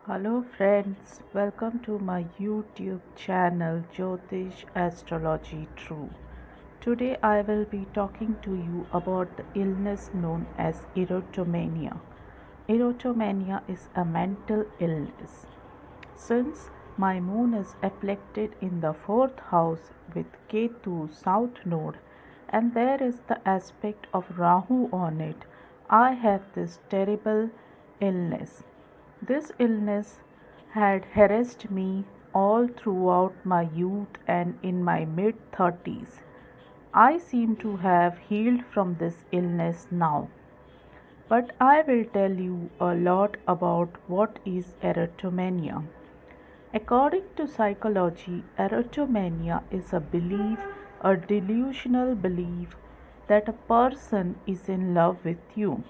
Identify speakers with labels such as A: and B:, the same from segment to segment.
A: Hello friends, welcome to my YouTube channel Jyotish Astrology True. Today I will be talking to you about the illness known as erotomania. Erotomania is a mental illness. Since my moon is afflicted in the fourth house with Ketu South Node and there is the aspect of Rahu on it, I have this terrible illness. This illness had harassed me all throughout my youth and in my mid 30s. I seem to have healed from this illness now. But I will tell you a lot about what is erotomania. According to psychology, erotomania is a belief, a delusional belief, that a person is in love with you.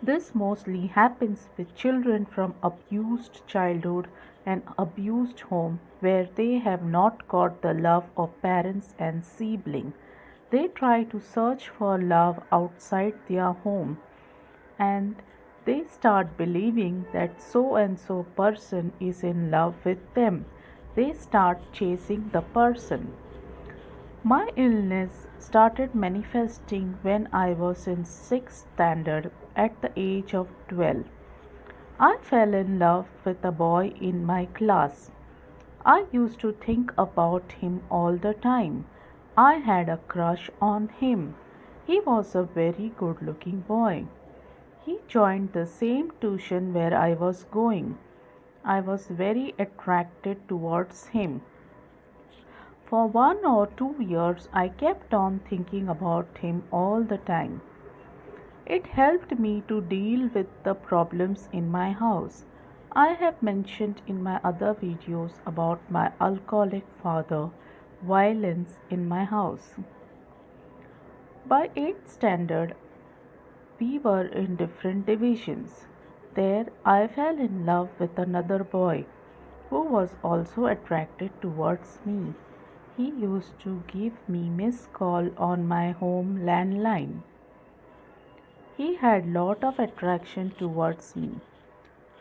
A: This mostly happens with children from abused childhood and abused home where they have not got the love of parents and sibling. They try to search for love outside their home and they start believing that so and so person is in love with them. They start chasing the person. My illness started manifesting when I was in 6th standard at the age of 12. I fell in love with a boy in my class. I used to think about him all the time. I had a crush on him. He was a very good looking boy. He joined the same tuition where I was going. I was very attracted towards him. For 1 or 2 years, I kept on thinking about him all the time. It helped me to deal with the problems in my house. I have mentioned in my other videos about my alcoholic father, violence in my house. By 8th standard, we were in different divisions. There, I fell in love with another boy who was also attracted towards me. He used to give me missed call on my home landline. He had lot of attraction towards me.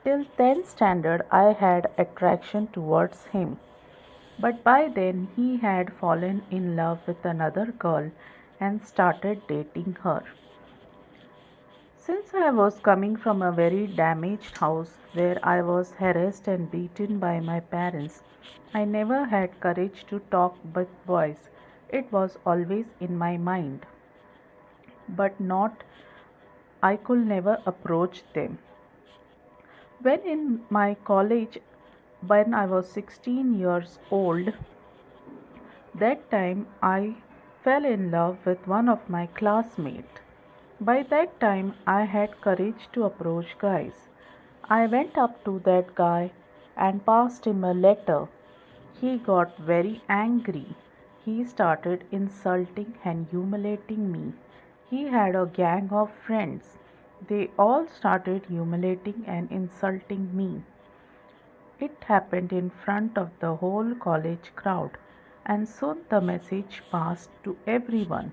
A: Till 10th standard I had attraction towards him. But by then he had fallen in love with another girl and started dating her. Since I was coming from a very damaged house where I was harassed and beaten by my parents, I never had courage to talk with boys. It was always in my mind, but not I could never approach them. When in my college, when I was 16 years old, that time I fell in love with one of my classmates. By that time, I had courage to approach guys. I went up to that guy and passed him a letter. He got very angry. He started insulting and humiliating me. He had a gang of friends. They all started humiliating and insulting me. It happened in front of the whole college crowd, and soon the message passed to everyone.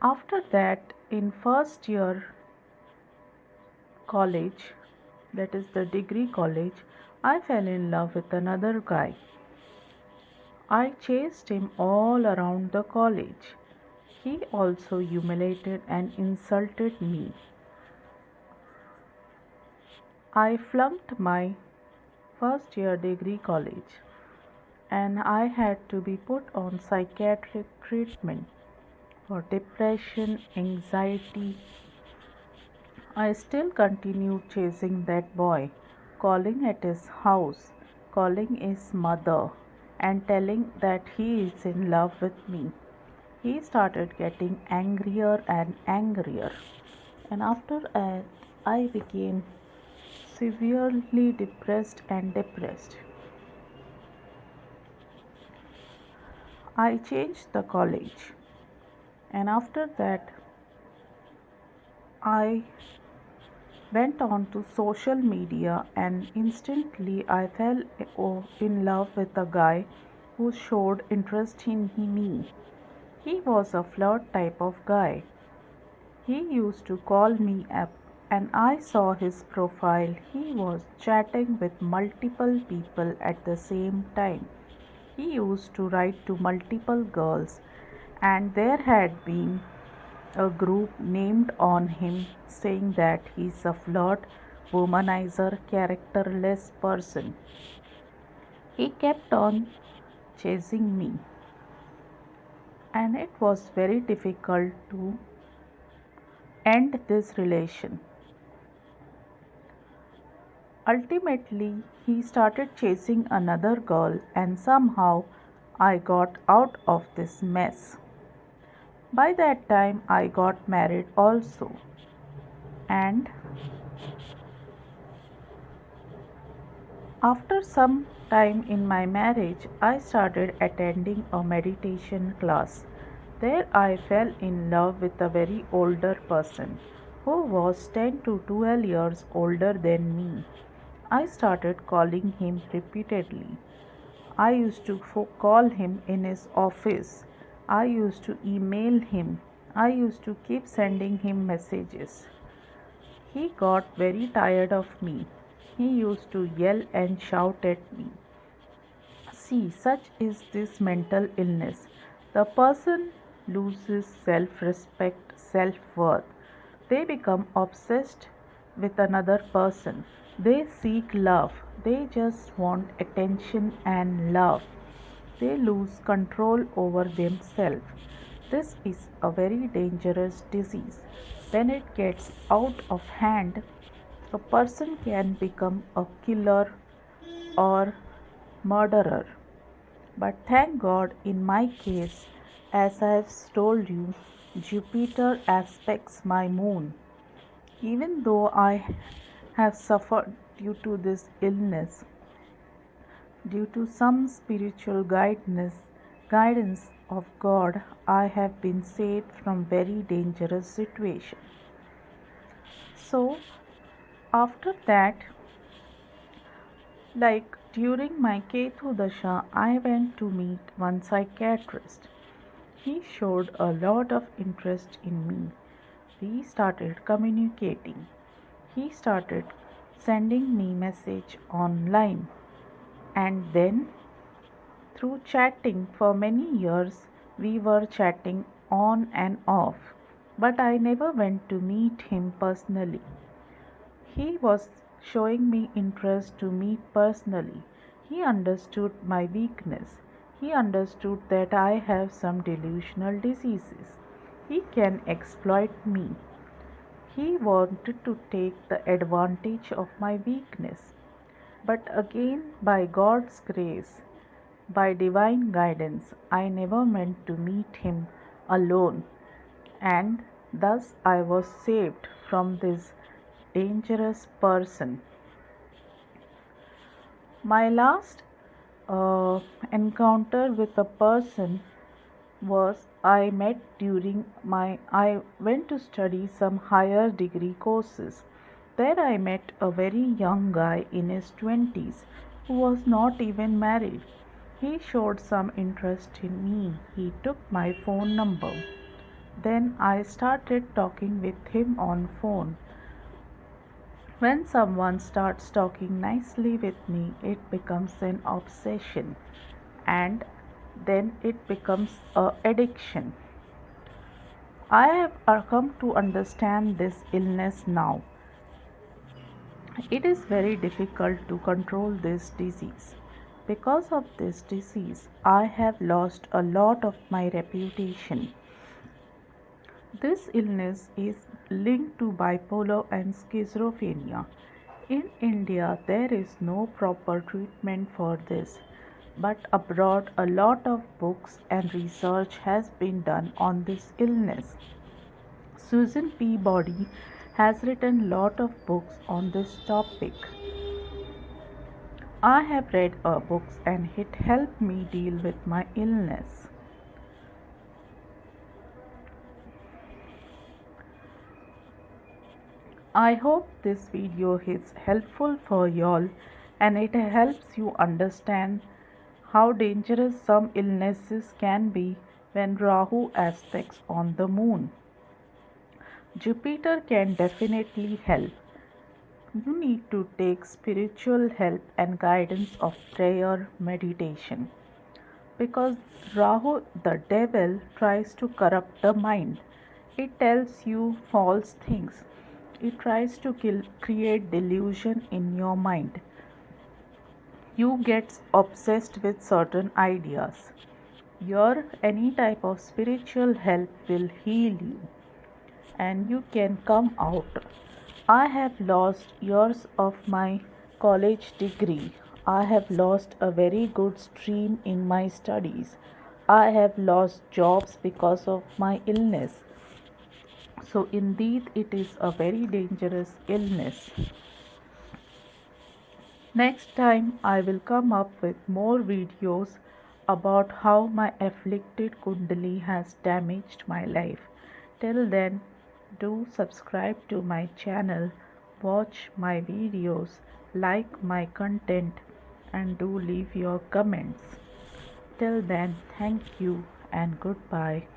A: After that, in first year college, that is the degree college, I fell in love with another guy. I chased him all around the college. He also humiliated and insulted me. I flunked my first year degree college and I had to be put on psychiatric treatment for depression, anxiety. I still continued chasing that boy, calling at his house, calling his mother, and telling that he is in love with me. He started getting angrier and angrier, and after that, I became severely depressed and depressed. I changed the college, and after that, I went on to social media and instantly I fell in love with a guy who showed interest in me. He was a flirt type of guy. He used to call me up and I saw his profile. He was chatting with multiple people at the same time. He used to write to multiple girls, and there had been a group named on him saying that he's a flirt, womanizer, characterless person. He kept on chasing me, and it was very difficult to end this relation. Ultimately, he started chasing another girl, and somehow I got out of this mess. By that time, I got married also, and after some time in my marriage, I started attending a meditation class. There, I fell in love with a very older person who was 10 to 12 years older than me. I started calling him repeatedly. I used to call him in his office. I used to email him. I used to keep sending him messages. He got very tired of me. He used to yell and shout at me. See, such is this mental illness. The person loses self respect, self worth. They become obsessed with another person. They seek love. They just want attention and love. They lose control over themselves. This is a very dangerous disease. When it gets out of hand, a person can become a killer or murderer. But thank God, in my case, as I have told you, Jupiter aspects my moon. Even though I have suffered due to this illness, due to some spiritual guidance of God, I have been saved from very dangerous situation. So after that, like during my Ketu Dasha, I went to meet one psychiatrist. He showed a lot of interest in me. We started communicating. He started sending me message online, and then through chatting for many years we were chatting on and off, but I never went to meet him personally. He was showing me interest to meet personally. He understood my weakness. He understood that I have some delusional diseases. He can exploit me. He wanted to take the advantage of my weakness. But again, by God's grace, by divine guidance, I never meant to meet him alone, and thus I was saved from this dangerous person. My last encounter with a person was I met during I went to study some higher degree courses. There I met a very young guy in his 20s who was not even married. He showed some interest in me. He took my phone number. Then I started talking with him on phone. When someone starts talking nicely with me, it becomes an obsession, and then it becomes an addiction. I have come to understand this illness now. It is very difficult to control this disease. Because of this disease, I have lost a lot of my reputation. This illness is linked to bipolar and schizophrenia. In India, there is no proper treatment for this, but abroad, a lot of books and research has been done on this illness. Susan Peabody has written a lot of books on this topic. I have read her books and it helped me deal with my illness. I hope this video is helpful for y'all and it helps you understand how dangerous some illnesses can be when Rahu aspects on the moon. Jupiter can definitely help. You need to take spiritual help and guidance of prayer meditation because Rahu, the devil, tries to corrupt the mind. It tells you false things. It tries to create delusion in your mind. You get obsessed with certain ideas. Your any type of spiritual help will heal you and you can come out. I have lost years of my college degree. I have lost a very good stream in my studies. I have lost jobs because of my illness. So, indeed, it is a very dangerous illness. Next time, I will come up with more videos about how my afflicted kundli has damaged my life. Till then, do subscribe to my channel, watch my videos, like my content, and do leave your comments. Till then, thank you and goodbye.